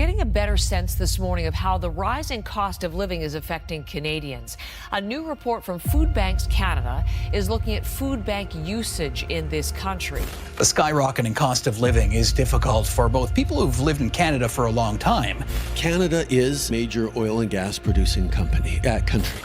getting a better sense this morning of how the rising cost of living is affecting Canadians. A new report from Food Banks Canada is looking at food bank usage in this country. The skyrocketing cost of living is difficult for both people who've lived in Canada for a long time. Canada is a major oil and gas producing country.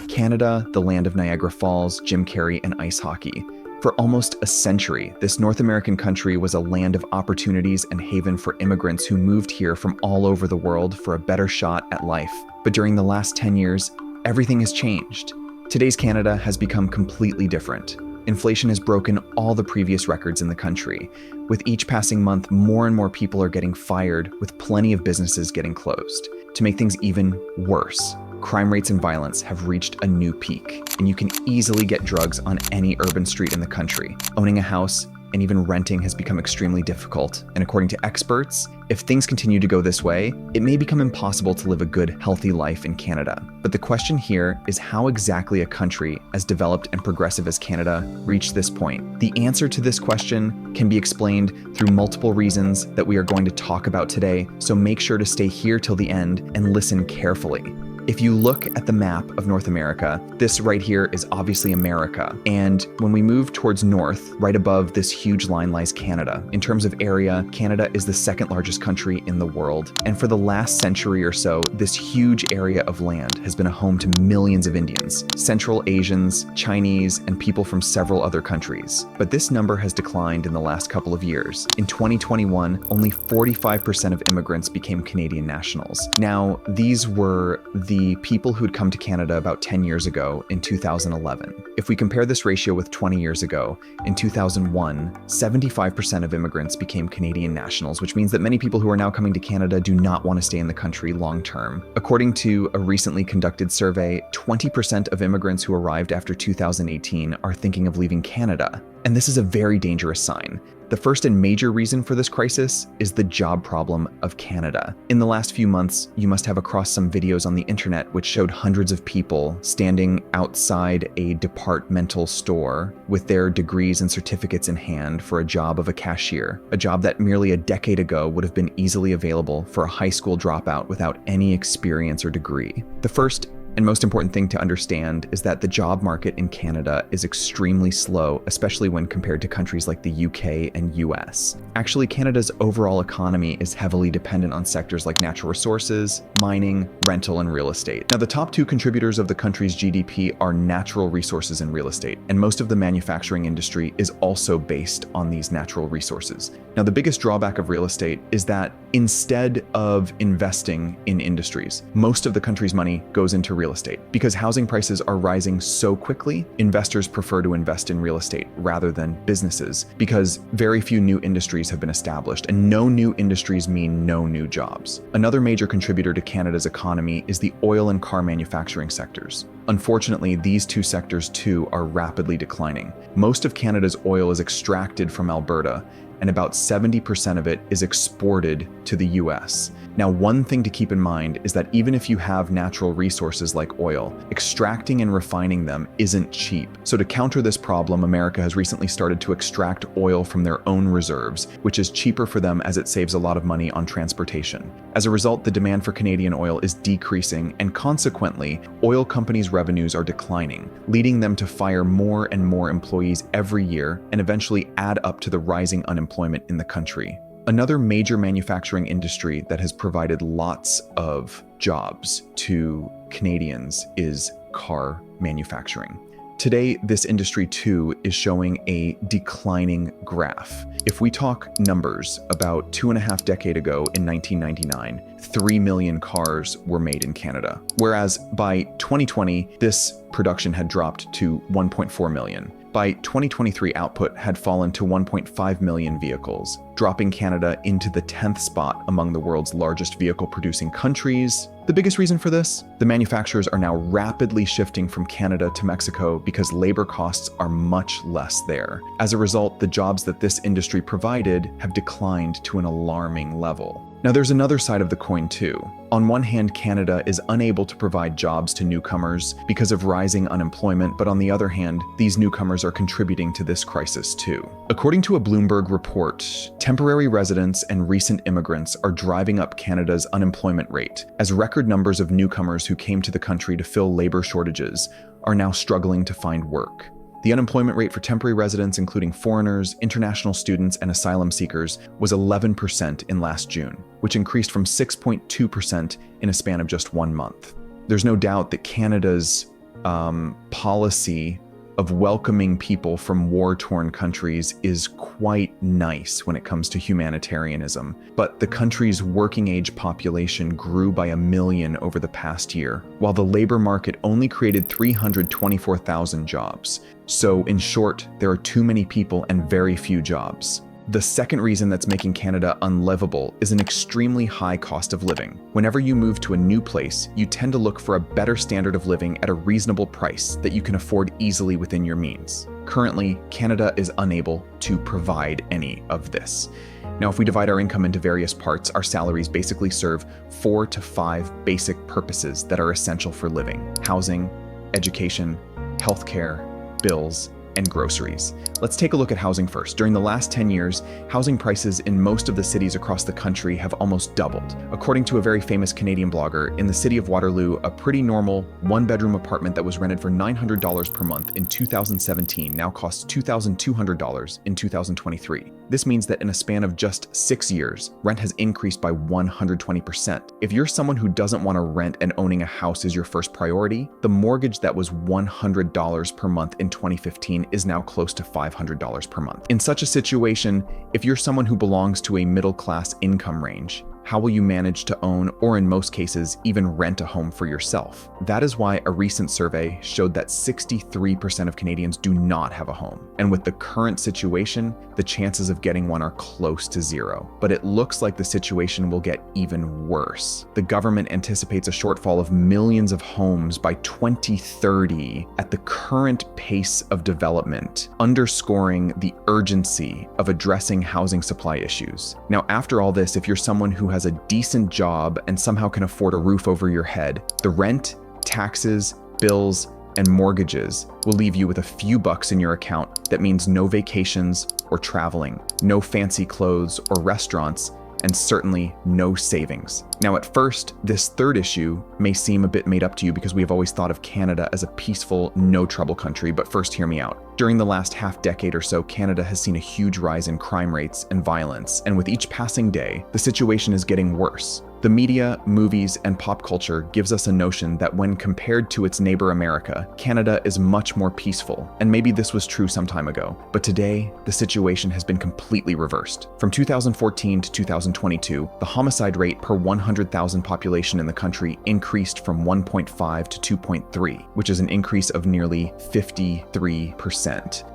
Canada, the land of Niagara Falls, Jim Carrey, and ice hockey. For almost a century, this North American country was a land of opportunities and haven for immigrants who moved here from all over the world for a better shot at life. But during the last 10 years, everything has changed. Today's Canada has become completely different. Inflation has broken all the previous records in the country. With each passing month, more and more people are getting fired, with plenty of businesses getting closed. To make things even worse, crime rates and violence have reached a new peak, and you can easily get drugs on any urban street in the country. Owning a house and even renting has become extremely difficult, and according to experts, if things continue to go this way, it may become impossible to live a good, healthy life in Canada. But the question here is how exactly a country as developed and progressive as Canada reached this point. The answer to this question can be explained through multiple reasons that we are going to talk about today, so make sure to stay here till the end and listen carefully. If you look at the map of North America, this right here is obviously America. And when we move towards north, right above this huge line lies Canada. In terms of area, Canada is the second largest country in the world. And for the last century or so, this huge area of land has been a home to millions of Indians, Central Asians, Chinese, and people from several other countries. But this number has declined in the last couple of years. In 2021, only 45% of immigrants became Canadian nationals. Now, these were the people who'd come to Canada about 10 years ago in 2011. If we compare this ratio with 20 years ago, in 2001, 75% of immigrants became Canadian nationals, which means that many people who are now coming to Canada do not want to stay in the country long term. According to a recently conducted survey, 20% of immigrants who arrived after 2018 are thinking of leaving Canada. And this is a very dangerous sign. The first and major reason for this crisis is the job problem of Canada. In the last few months, you must have across some videos on the internet which showed hundreds of people standing outside a departmental store with their degrees and certificates in hand for a job of a cashier, a job that merely a decade ago would have been easily available for a high school dropout without any experience or degree. The first and most important thing to understand is that the job market in Canada is extremely slow, especially when compared to countries like the UK and US. Actually, Canada's overall economy is heavily dependent on sectors like natural resources, mining, rental, and real estate. Now, the top two contributors of the country's GDP are natural resources and real estate, and most of the manufacturing industry is also based on these natural resources. Now, the biggest drawback of real estate is that instead of investing in industries, most of the country's money goes into real estate. Because housing prices are rising so quickly, investors prefer to invest in real estate rather than businesses, because very few new industries have been established, and no new industries mean no new jobs. Another major contributor to Canada's economy is the oil and car manufacturing sectors. Unfortunately, these two sectors too are rapidly declining. Most of Canada's oil is extracted from Alberta, and about 70% of it is exported to the US. Now, one thing to keep in mind is that even if you have natural resources like oil, extracting and refining them isn't cheap. So to counter this problem, America has recently started to extract oil from their own reserves, which is cheaper for them as it saves a lot of money on transportation. As a result, the demand for Canadian oil is decreasing, and consequently, oil companies' revenues are declining, leading them to fire more and more employees every year and eventually add up to the rising unemployment in the country. Another major manufacturing industry that has provided lots of jobs to Canadians is car manufacturing. Today, this industry too is showing a declining graph. If we talk numbers, about 2.5 decades ago in 1999, 3 million cars were made in Canada, whereas by 2020, this production had dropped to 1.4 million. By 2023, output had fallen to 1.5 million vehicles, dropping Canada into the 10th spot among the world's largest vehicle-producing countries. The biggest reason for this? The manufacturers are now rapidly shifting from Canada to Mexico because labor costs are much less there. As a result, the jobs that this industry provided have declined to an alarming level. Now, there's another side of the coin too. On one hand, Canada is unable to provide jobs to newcomers because of rising unemployment, but on the other hand, these newcomers are contributing to this crisis too. According to a Bloomberg report, temporary residents and recent immigrants are driving up Canada's unemployment rate, as record numbers of newcomers who came to the country to fill labor shortages are now struggling to find work. The unemployment rate for temporary residents, including foreigners, international students, and asylum seekers, was 11% in last June, which increased from 6.2% in a span of just 1 month. There's no doubt that Canada's policy of welcoming people from war-torn countries is quite nice when it comes to humanitarianism, but the country's working-age population grew by 1 million over the past year, while the labor market only created 324,000 jobs. So, in short, there are too many people and very few jobs. The second reason that's making Canada unlivable is an extremely high cost of living. Whenever you move to a new place, you tend to look for a better standard of living at a reasonable price that you can afford easily within your means. Currently, Canada is unable to provide any of this. Now, if we divide our income into various parts, our salaries basically serve 4 to 5 basic purposes that are essential for living: housing, education, healthcare, bills, and groceries. Let's take a look at housing first. During the last 10 years, housing prices in most of the cities across the country have almost doubled. According to a very famous Canadian blogger, in the city of Waterloo, a pretty normal one-bedroom apartment that was rented for $900 per month in 2017 now costs $2,200 in 2023. This means that in a span of just 6 years, rent has increased by 120%. If you're someone who doesn't want to rent and owning a house is your first priority, the mortgage that was $100 per month in 2015 is now close to $500 per month. In such a situation, if you're someone who belongs to a middle-class income range, how will you manage to own, or in most cases, even rent a home for yourself? That is why a recent survey showed that 63% of Canadians do not have a home. And with the current situation, the chances of getting one are close to zero. But it looks like the situation will get even worse. The government anticipates a shortfall of millions of homes by 2030 at the current pace of development, underscoring the urgency of addressing housing supply issues. Now, after all this, if you're someone who has a decent job and somehow can afford a roof over your head, the rent, taxes, bills, and mortgages will leave you with a few bucks in your account. That means no vacations or traveling, no fancy clothes or restaurants, and certainly no savings. Now, at first, this third issue may seem a bit made up to you because we have always thought of Canada as a peaceful, no-trouble country, but first hear me out. During the last half-decade or so, Canada has seen a huge rise in crime rates and violence, and with each passing day, the situation is getting worse. The media, movies, and pop culture gives us a notion that when compared to its neighbor America, Canada is much more peaceful, and maybe this was true some time ago. But today, the situation has been completely reversed. From 2014 to 2022, the homicide rate per 100,000 population in the country increased from 1.5 to 2.3, which is an increase of nearly 53%.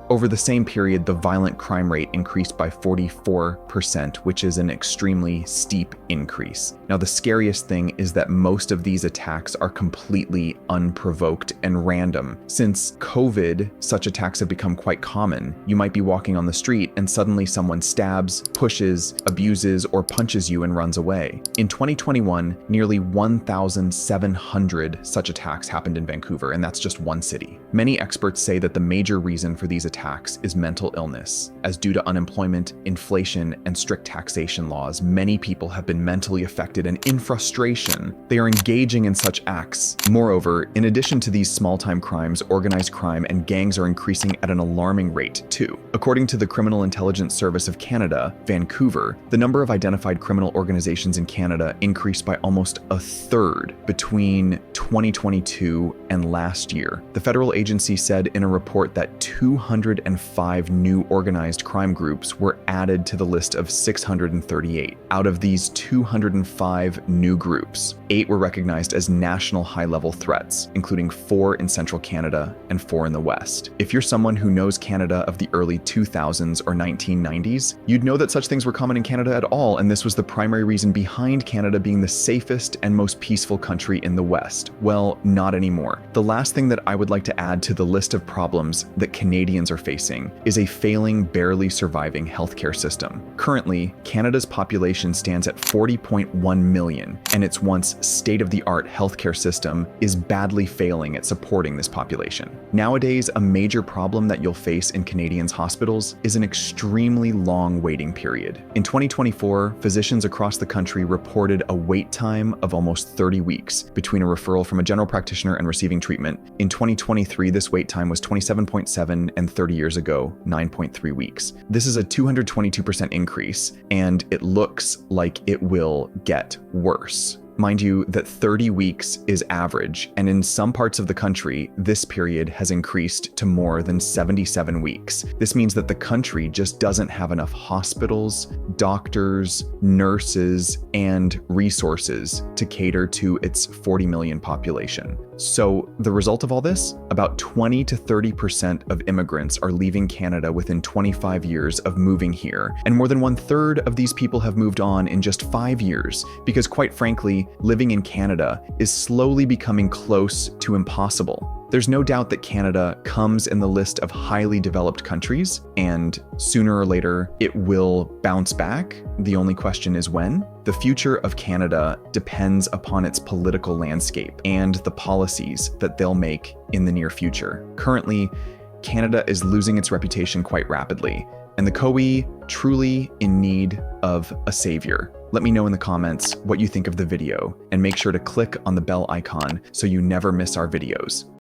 Over the same period, the violent crime rate increased by 44%, which is an extremely steep increase. Now, the scariest thing is that most of these attacks are completely unprovoked and random. Since COVID, such attacks have become quite common. You might be walking on the street and suddenly someone stabs, pushes, abuses, or punches you and runs away. In 2021, nearly 1,700 such attacks happened in Vancouver, and that's just one city. Many experts say that the major reason for these attacks is mental illness, as due to unemployment, inflation, and strict taxation laws, many people have been mentally affected, and in frustration, they are engaging in such acts. Moreover, in addition to these small-time crimes, organized crime and gangs are increasing at an alarming rate too. According to the Criminal Intelligence Service of Canada, Vancouver, the number of identified criminal organizations in Canada increased by almost a third between 2022 and last year. The federal agency said in a report that 205 new organized crime groups were added to the list of 638. Out of these 205 new groups, 8 were recognized as national high-level threats, including 4 in central Canada and 4 in the West. If you're someone who knows Canada of the early 2000s or 1990s, you'd know that such things were common in Canada at all, and this was the primary reason behind Canada being the safest and most peaceful country in the West. Well, not anymore. The last thing that I would like to add to the list of problems that Canadians are facing is a failing, barely surviving healthcare system. Currently, Canada's population stands at 40.1 million, and its once state-of-the-art healthcare system is badly failing at supporting this population. Nowadays, a major problem that you'll face in Canadians' hospitals is an extremely long waiting period. In 2024, physicians across the country reported a wait time of almost 30 weeks between a referral from a general practitioner and receiving treatment. In 2023, this wait time was 27.7, and 30 years ago, 9.3 weeks. This is a 222% increase, and it looks like it will get worse. Mind you that 30 weeks is average, and in some parts of the country, this period has increased to more than 77 weeks. This means that the country just doesn't have enough hospitals, doctors, nurses, and resources to cater to its 40 million population. So the result of all this, about 20 to 30% of immigrants are leaving Canada within 25 years of moving here, and more than 1/3 of these people have moved on in just 5 years, because quite frankly, living in Canada is slowly becoming close to impossible. There's no doubt that Canada comes in the list of highly developed countries, and sooner or later it will bounce back. The only question is when. The future of Canada depends upon its political landscape and the policies that they'll make in the near future. Currently, Canada is losing its reputation quite rapidly, and the COE truly in need of a savior. Let me know in the comments what you think of the video, and make sure to click on the bell icon so you never miss our videos.